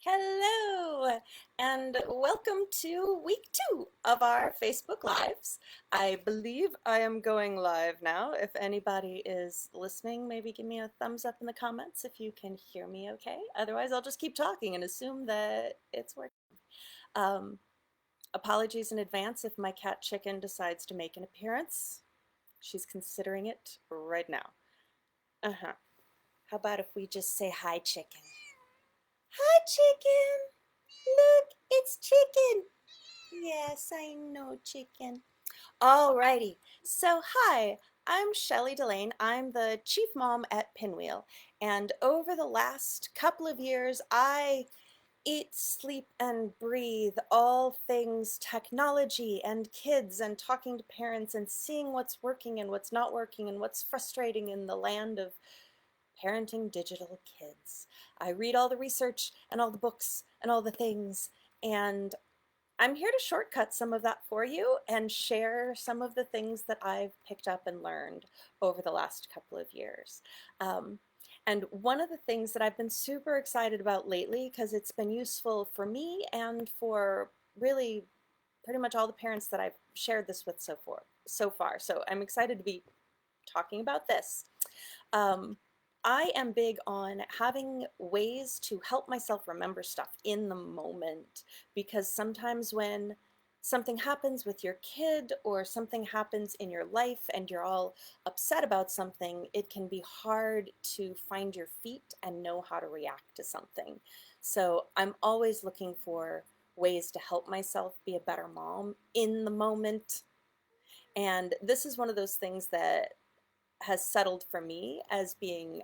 Hello, and welcome to week 2 of our Facebook Lives. I believe I am going live now. If anybody is listening, maybe give me a thumbs up in the comments if you can hear me okay. Otherwise, I'll just keep talking and assume that it's working. Um, Apologies in advance if my cat Chicken decides to make an appearance. She's considering it right now. Uh-huh. How about if we just say hi, Chicken? Hi, Chicken! Look, it's Chicken. Yes, I know, Chicken. Alrighty. So, hi, I'm Shelly Delane. I'm the chief mom at Pinwheel. And over the last couple of years, I eat, sleep, and breathe all things technology and kids and talking to parents and seeing what's working and what's not working and what's frustrating in the land of parenting digital kids. I read all the research and all the books and all the things, and I'm here to shortcut some of that for you and share some of the things that I've picked up and learned over the last couple of years. Um, and one of the things that I've been super excited about lately, because it's been useful for me and for really pretty much all the parents that I've shared this with so far. So I'm excited to be talking about this. Um, I am big on having ways to help myself remember stuff in the moment because sometimes when something happens with your kid or something happens in your life and you're all upset about something, it can be hard to find your feet and know how to react to something. So I'm always looking for ways to help myself be a better mom in the moment. And this is one of those things that has settled for me as being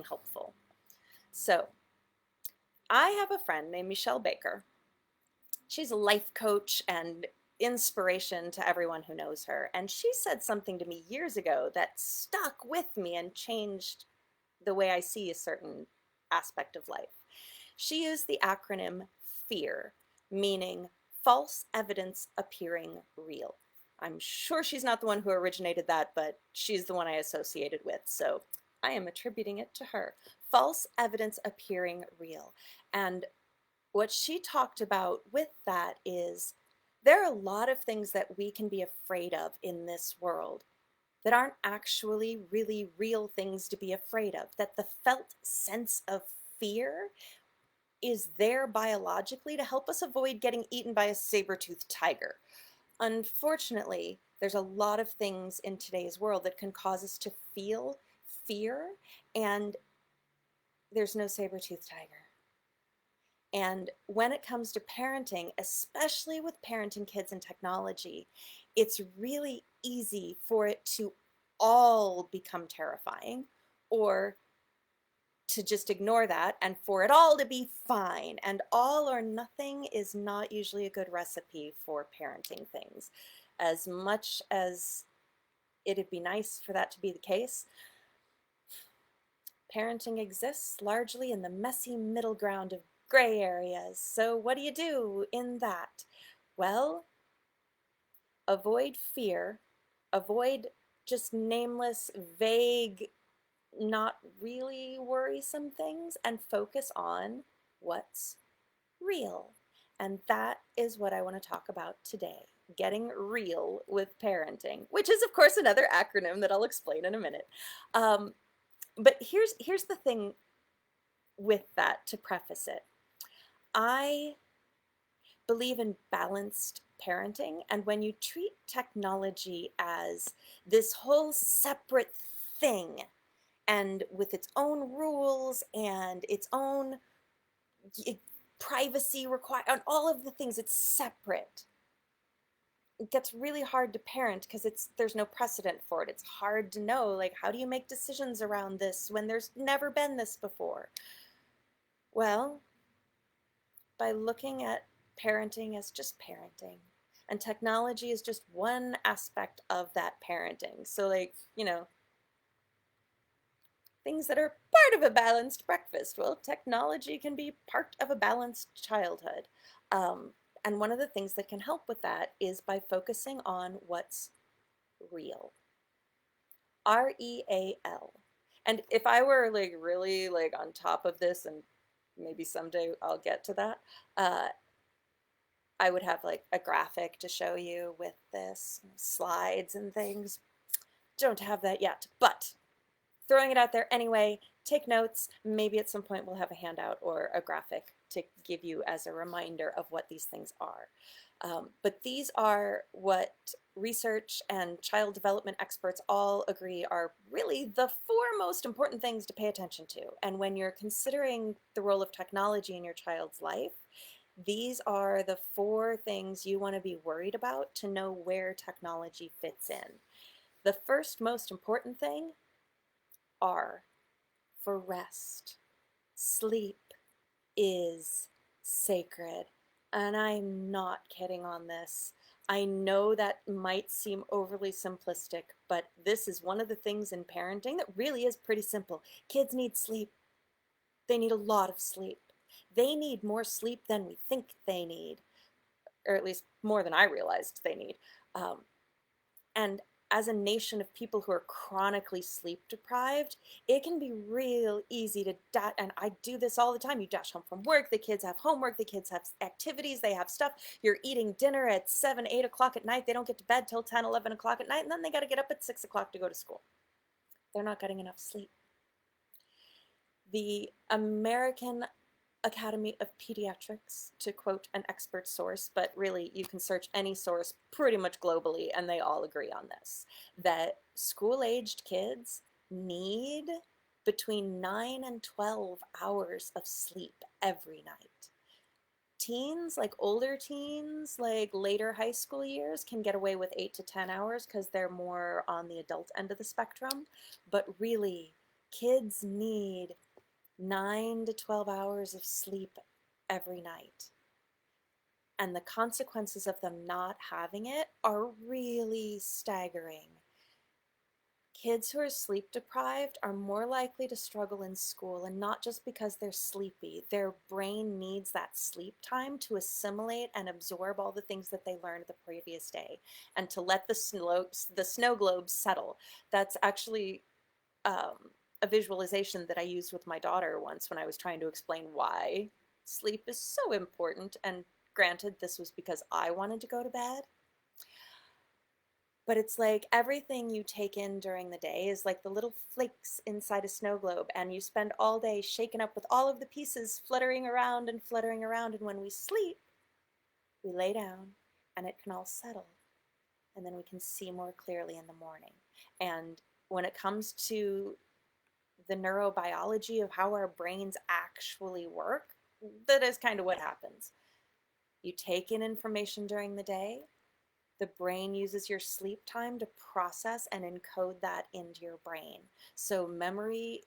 helpful. So I have a friend named Michelle Baker. She's a life coach and inspiration to everyone who knows her. And she said something to me years ago that stuck with me and changed the way I see a certain aspect of life. She used the acronym FEAR, meaning false evidence appearing real. I'm sure she's not the one who originated that, but she's the one I associated with. So I am attributing it to her. False evidence appearing real. And what she talked about with that is there are a lot of things that we can be afraid of in this world that aren't actually really real things to be afraid of, that the felt sense of fear is there biologically to help us avoid getting eaten by a saber-toothed tiger. Unfortunately, there's a lot of things in today's world that can cause us to feel fear, and there's no saber-toothed tiger. And when it comes to parenting, especially with parenting kids and technology, it's really easy for it to all become terrifying or to just ignore that and for it all to be fine. And all or nothing is not usually a good recipe for parenting things. As much as it'd be nice for that to be the case, parenting exists largely in the messy middle ground of gray areas. So what do you do in that? Well, avoid fear, avoid just nameless, vague, not really worrisome things, and focus on what's real. And that is what I want to talk about today. Getting real with parenting, which is of course another acronym that I'll explain in a minute. But here's the thing with that to preface it. I believe in balanced parenting, and when you treat technology as this whole separate thing and with its own rules and its own privacy required and all of the things, it's separate. It gets really hard to parent because there's no precedent for it. It's hard to know, like, how do you make decisions around this when there's never been this before? Well, by looking at parenting as just parenting. And technology is just one aspect of that parenting. So, like, things that are part of a balanced breakfast. Well, technology can be part of a balanced childhood. And one of the things that can help with that is by focusing on what's real. R-E-A-L. And if I were like really like on top of this and maybe someday I'll get to that. Uh, I would have like a graphic to show you with this, slides and things. Don't have that yet, but throwing it out there anyway. Take notes. Maybe at some point we'll have a handout or a graphic to give you as a reminder of what these things are. But these are what research and child development experts all agree are really the four most important things to pay attention to. And when you're considering the role of technology in your child's life, these are the four things you want to be worried about to know where technology fits in. The first most important thing, R, for rest. Sleep is sacred. And I'm not kidding on this. I know that might seem overly simplistic, but this is one of the things in parenting that really is pretty simple. Kids need sleep. They need a lot of sleep. They need more sleep than we think they need, or at least more than I realized they need. And as a nation of people who are chronically sleep deprived, it can be real easy to and I do this all the time. You dash home from work, the kids have homework, the kids have activities, they have stuff. You're eating dinner at 7, 8 o'clock at night. They don't get to bed till 10, 11 o'clock at night, and then they got to get up at 6 o'clock to go to school. They're not getting enough sleep. The American Academy of Pediatrics, to quote an expert source, but really you can search any source pretty much globally and they all agree on this, that school-aged kids need between 9 and 12 hours of sleep every night. Teens, like older teens, like later high school years, can get away with 8 to 10 hours because they're more on the adult end of the spectrum. But really, kids need 9 to 12 hours of sleep every night. And the consequences of them not having it are really staggering. Kids who are sleep deprived are more likely to struggle in school, and not just because they're sleepy. Their brain needs that sleep time to assimilate and absorb all the things that they learned the previous day and to let the snow globes settle. That's actually a visualization that I used with my daughter once when I was trying to explain why sleep is so important. And granted, this was because I wanted to go to bed. But it's like everything you take in during the day is like the little flakes inside a snow globe, and you spend all day shaken up with all of the pieces fluttering around and fluttering around. And when we sleep, we lay down and it can all settle. And then we can see more clearly in the morning. And when it comes to the neurobiology of how our brains actually work, that is kind of what happens. You take in information during the day, the brain uses your sleep time to process and encode that into your brain. So memory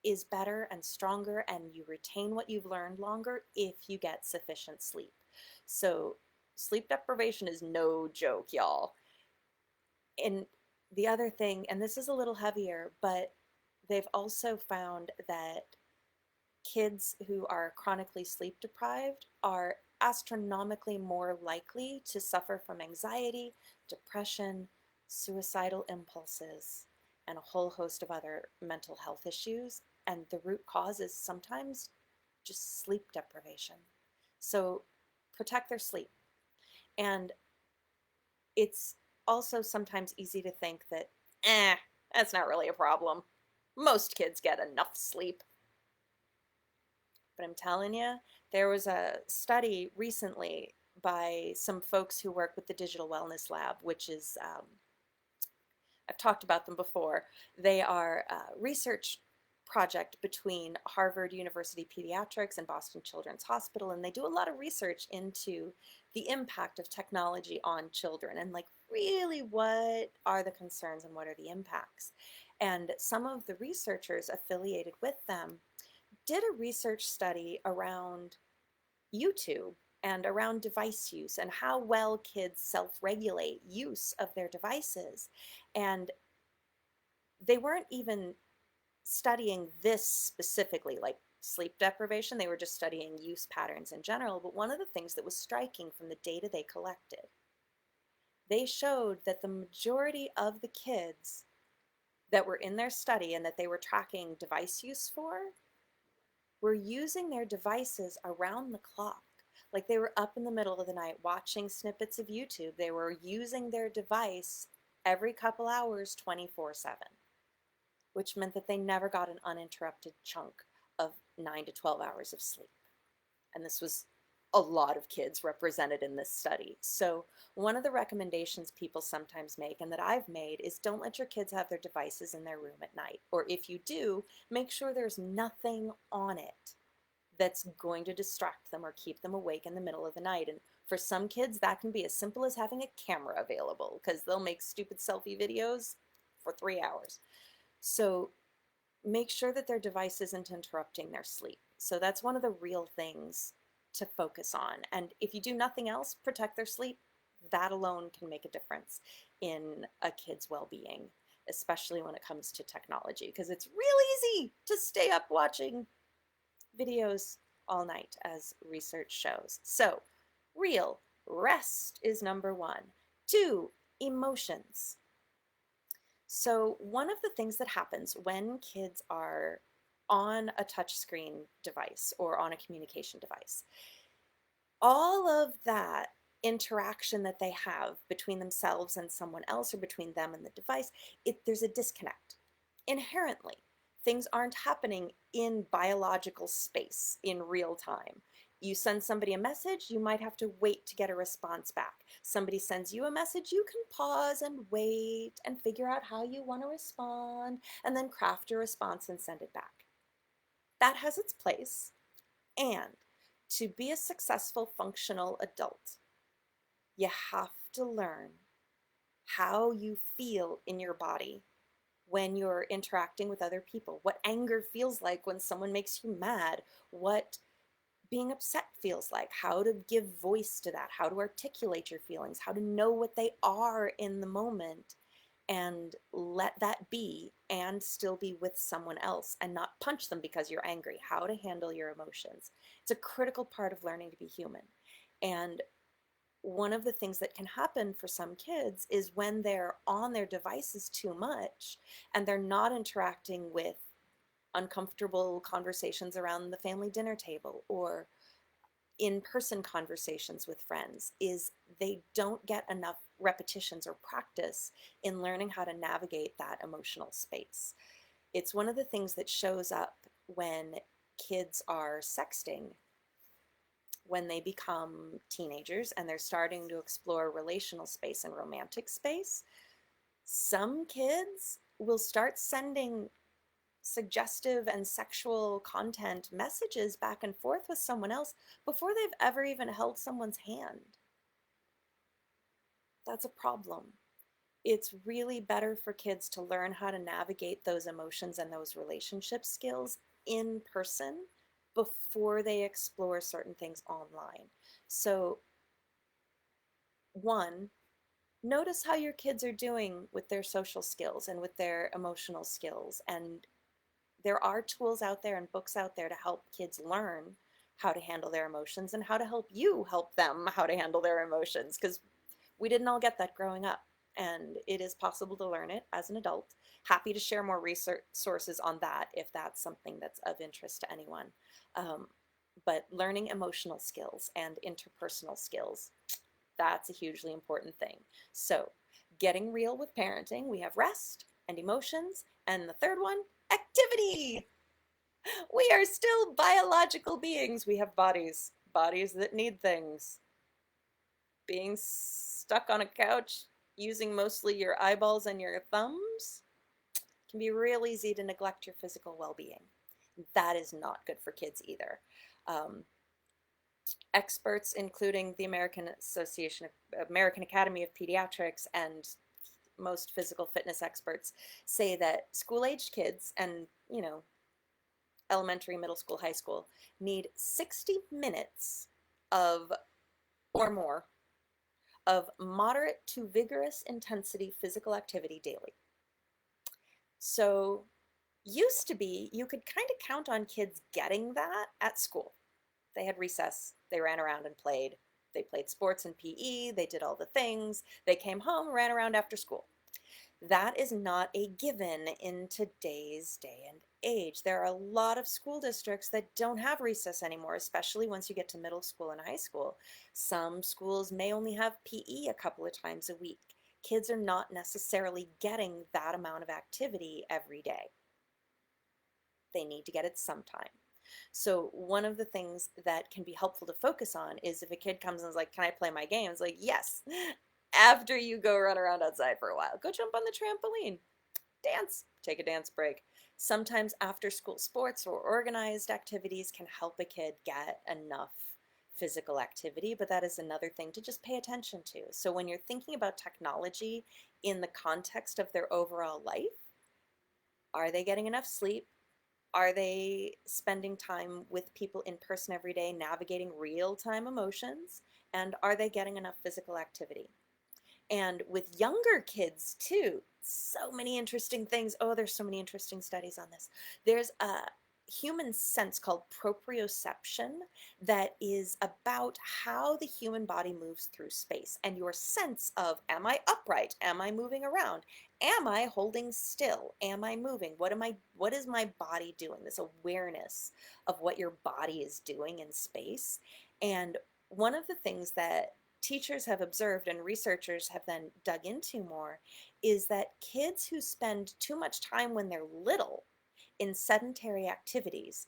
is better and stronger, and you retain what you've learned longer if you get sufficient sleep. So sleep deprivation is no joke, y'all. And the other thing, and this is a little heavier, but they've also found that kids who are chronically sleep deprived are astronomically more likely to suffer from anxiety, depression, suicidal impulses, and a whole host of other mental health issues. And the root cause is sometimes just sleep deprivation. So protect their sleep. And it's also sometimes easy to think that, that's not really a problem. Most kids get enough sleep. But I'm telling you, there was a study recently by some folks who work with the Digital Wellness Lab, which is, I've talked about them before. They are a research project between Harvard University Pediatrics and Boston Children's Hospital, and they do a lot of research into the impact of technology on children and like really what are the concerns and what are the impacts. And some of the researchers affiliated with them did a research study around YouTube and around device use and how well kids self-regulate use of their devices. And they weren't even studying this specifically, like sleep deprivation. They were just studying use patterns in general. But one of the things that was striking from the data they collected, they showed that the majority of the kids that were in their study and that they were tracking device use for were using their devices around the clock. Like they were up in the middle of the night watching snippets of YouTube. They were using their device every couple hours 24/7, which meant that they never got an uninterrupted chunk of 9 to 12 hours of sleep. And this was a lot of kids represented in this study. So one of the recommendations people sometimes make, and that I've made, is don't let your kids have their devices in their room at night. Or if you do, make sure there's nothing on it that's going to distract them or keep them awake in the middle of the night. And for some kids, that can be as simple as having a camera available, because they'll make stupid selfie videos for 3 hours. So make sure that their device isn't interrupting their sleep. So that's one of the real things to focus on. And if you do nothing else, protect their sleep. That alone can make a difference in a kid's well-being, especially when it comes to technology, because it's real easy to stay up watching videos all night, as research shows. So, real, rest is number one. Two, emotions. So one of the things that happens when kids are on a touchscreen device or on a communication device, all of that interaction that they have between themselves and someone else, or between them and the device, there's a disconnect. Inherently, things aren't happening in biological space in real time. You send somebody a message, you might have to wait to get a response back. Somebody sends you a message, you can pause and wait and figure out how you want to respond, and then craft your response and send it back. That has its place. And to be a successful, functional adult, you have to learn how you feel in your body when you're interacting with other people, what anger feels like when someone makes you mad, what being upset feels like, how to give voice to that, how to articulate your feelings, how to know what they are in the moment and let that be and still be with someone else and not punch them because you're angry, how to handle your emotions. It's a critical part of learning to be human. And one of the things that can happen for some kids is when they're on their devices too much and they're not interacting with uncomfortable conversations around the family dinner table or in-person conversations with friends, is they don't get enough repetitions or practice in learning how to navigate that emotional space. It's one of the things that shows up when kids are sexting, when they become teenagers and they're starting to explore relational space and romantic space. Some kids will start sending suggestive and sexual content messages back and forth with someone else before they've ever even held someone's hand. That's a problem. It's really better for kids to learn how to navigate those emotions and those relationship skills in person before they explore certain things online. So, one, notice how your kids are doing with their social skills and with their emotional skills. And there are tools out there and books out there to help kids learn how to handle their emotions and how to help you help them how to handle their emotions, because we didn't all get that growing up, and it is possible to learn it as an adult. Happy to share more research sources on that if that's something that's of interest to anyone. But learning emotional skills and interpersonal skills, that's a hugely important thing. So getting real with parenting, we have rest and emotions, and the third one, activity. We are still biological beings. We have bodies, bodies that need things. Being stuck on a couch using mostly your eyeballs and your thumbs can be real easy to neglect your physical well-being. That is not good for kids either. Experts, including the American Academy of Pediatrics and most physical fitness experts, say that school-aged kids and, elementary, middle school, high school, need 60 minutes of or more of moderate to vigorous intensity physical activity daily. So used to be, you could kind of count on kids getting that at school. They had recess, they ran around and played. They played sports and PE, they did all the things. They came home, ran around after school. That is not a given in today's day and age. There are a lot of school districts that don't have recess anymore, especially once you get to middle school and high school. Some schools may only have PE a couple of times a week. Kids are not necessarily getting that amount of activity every day. They need to get it sometime. So one of the things that can be helpful to focus on is if a kid comes and is like, "Can I play my games?" Like, yes. After you go run around outside for a while, go jump on the trampoline, dance, take a dance break. Sometimes after school sports or organized activities can help a kid get enough physical activity, but that is another thing to just pay attention to. So when you're thinking about technology in the context of their overall life, are they getting enough sleep? Are they spending time with people in person every day, navigating real-time emotions? And are they getting enough physical activity? And with younger kids too, so many interesting things. Oh, there's so many interesting studies on this. There's a human sense called proprioception that is about how the human body moves through space and your sense of, am I upright? Am I moving around? Am I holding still? Am I moving? What is my body doing? This awareness of what your body is doing in space. And one of the things that teachers have observed and researchers have then dug into more is that kids who spend too much time when they're little in sedentary activities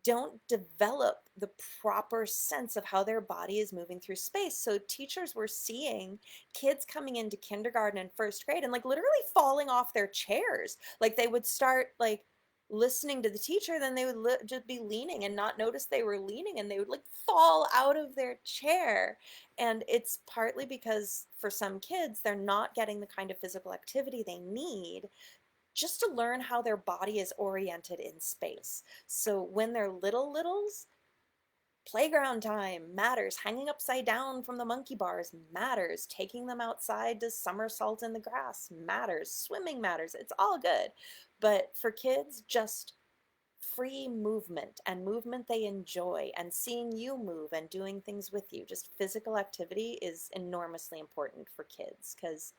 don't develop the proper sense of how their body is moving through space. So teachers were seeing kids coming into kindergarten and first grade and like literally falling off their chairs. Like they would start like listening to the teacher, then they would just be leaning and not notice they were leaning and they would like fall out of their chair. And it's partly because for some kids, they're not getting the kind of physical activity they need just to learn how their body is oriented in space. So when they're littles, playground time matters. Hanging upside down from the monkey bars matters. Taking them outside to somersault in the grass matters. Swimming matters. It's all good. But for kids, just free movement and movement they enjoy and seeing you move and doing things with you. Just physical activity is enormously important for kids because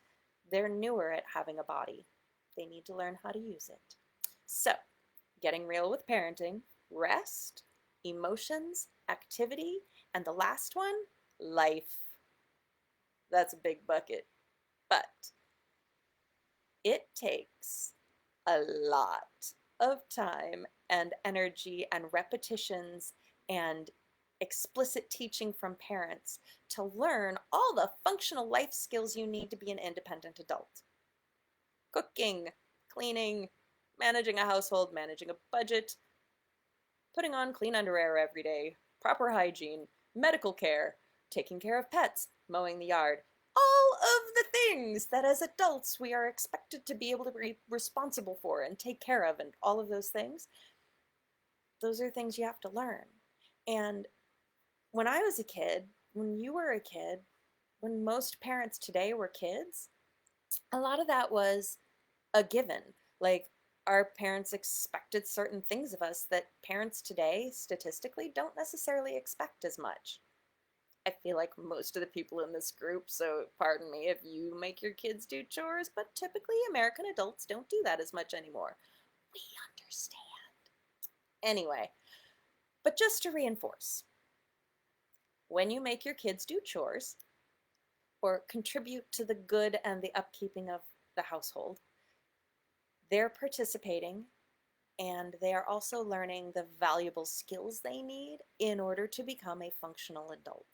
they're newer at having a body. They need to learn how to use it. So, getting real with parenting, rest, emotions, activity, and the last one, life. That's a big bucket, but it takes a lot of time and energy and repetitions and explicit teaching from parents to learn all the functional life skills you need to be an independent adult. Cooking, cleaning, managing a household, managing a budget, putting on clean underwear every day, proper hygiene, medical care, taking care of pets, mowing the yard. All of the things that as adults we are expected to be able to be responsible for and take care of, and all of those things, those are things you have to learn. And when I was a kid, when you were a kid, when most parents today were kids, a lot of that was a given. Like our parents expected certain things of us that parents today statistically don't necessarily expect as much. I feel like most of the people in this group, so pardon me if you make your kids do chores, but typically American adults don't do that as much anymore. We understand. Anyway, but just to reinforce, when you make your kids do chores or contribute to the good and the upkeeping of the household, they're participating and they are also learning the valuable skills they need in order to become a functional adult.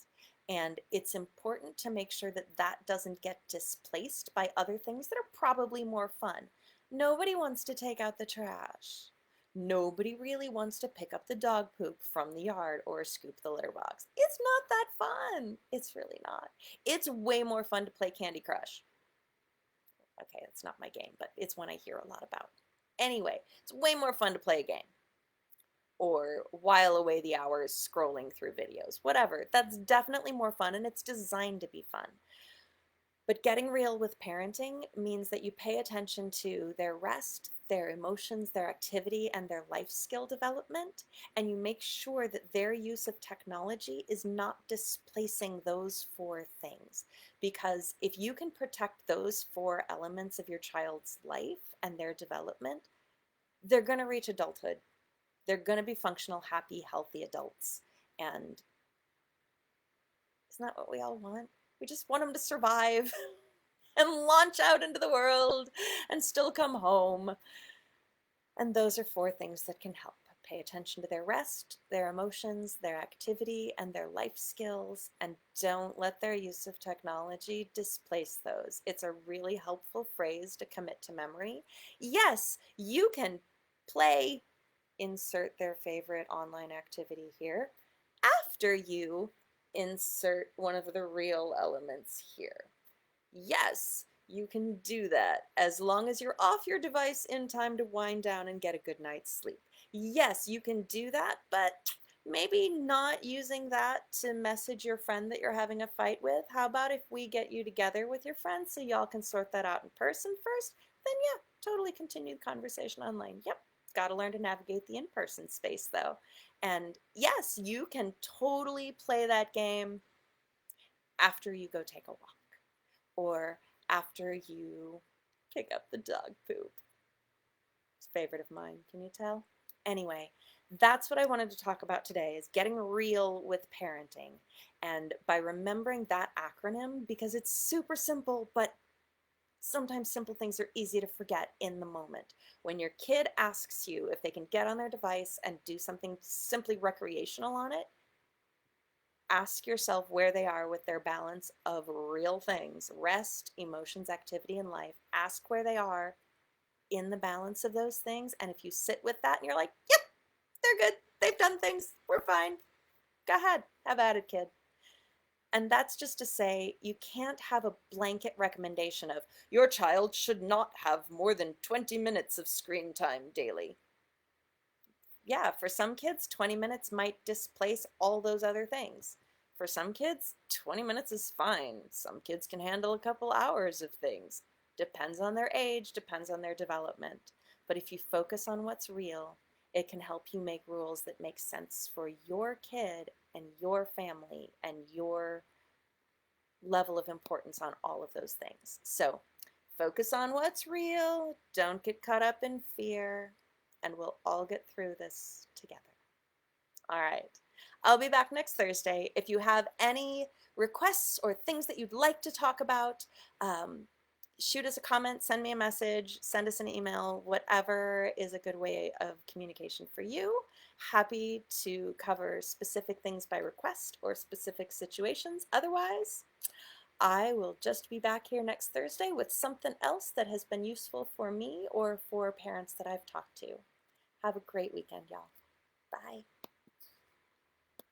And it's important to make sure that that doesn't get displaced by other things that are probably more fun. Nobody wants to take out the trash. Nobody really wants to pick up the dog poop from the yard or scoop the litter box. It's not that fun. It's really not. It's way more fun to play Candy Crush. Okay, it's not my game, but it's one I hear a lot about. Anyway, it's way more fun to play a game or while away the hours scrolling through videos, whatever. That's definitely more fun and it's designed to be fun. But getting real with parenting means that you pay attention to their rest, their emotions, their activity, and their life skill development, and you make sure that their use of technology is not displacing those four things. Because if you can protect those four elements of your child's life and their development, they're going to reach adulthood. They're going to be functional, happy, healthy adults. And isn't that what we all want? We just want them to survive and launch out into the world and still come home. And those are four things that can help. Pay attention to their rest, their emotions, their activity, and their life skills, and don't let their use of technology displace those. It's a really helpful phrase to commit to memory. Yes, you can play, insert their favorite online activity here, after you insert one of the real elements here. Yes, you can do that as long as you're off your device in time to wind down and get a good night's sleep. Yes, you can do that, but maybe not using that to message your friend that you're having a fight with. How about if we get you together with your friends so y'all can sort that out in person first? Then yeah, totally continue the conversation online. Yep, got to learn to navigate the in-person space though. And yes, you can totally play that game after you go take a walk or after you kick up the dog poop. It's a favorite of mine, can you tell? Anyway, that's what I wanted to talk about today is getting real with parenting. And by remembering that acronym, because it's super simple, but sometimes simple things are easy to forget in the moment. When your kid asks you if they can get on their device and do something simply recreational on it, ask yourself where they are with their balance of real things, rest, emotions, activity, and life. Ask where they are in the balance of those things. And if you sit with that and you're like, yep, they're good, they've done things, we're fine, go ahead, have at it, kid. And that's just to say you can't have a blanket recommendation of your child should not have more than 20 minutes of screen time daily. Yeah, for some kids, 20 minutes might displace all those other things. For some kids, 20 minutes is fine. Some kids can handle a couple hours of things. Depends on their age, depends on their development. But if you focus on what's real, it can help you make rules that make sense for your kid and your family and your level of importance on all of those things. So focus on what's real, don't get caught up in fear, and we'll all get through this together. All right. I'll be back next Thursday. If you have any requests or things that you'd like to talk about, shoot us a comment, send me a message, send us an email, whatever is a good way of communication for you. Happy to cover specific things by request or specific situations. Otherwise, I will just be back here next Thursday with something else that has been useful for me or for parents that I've talked to. Have a great weekend, y'all. Bye.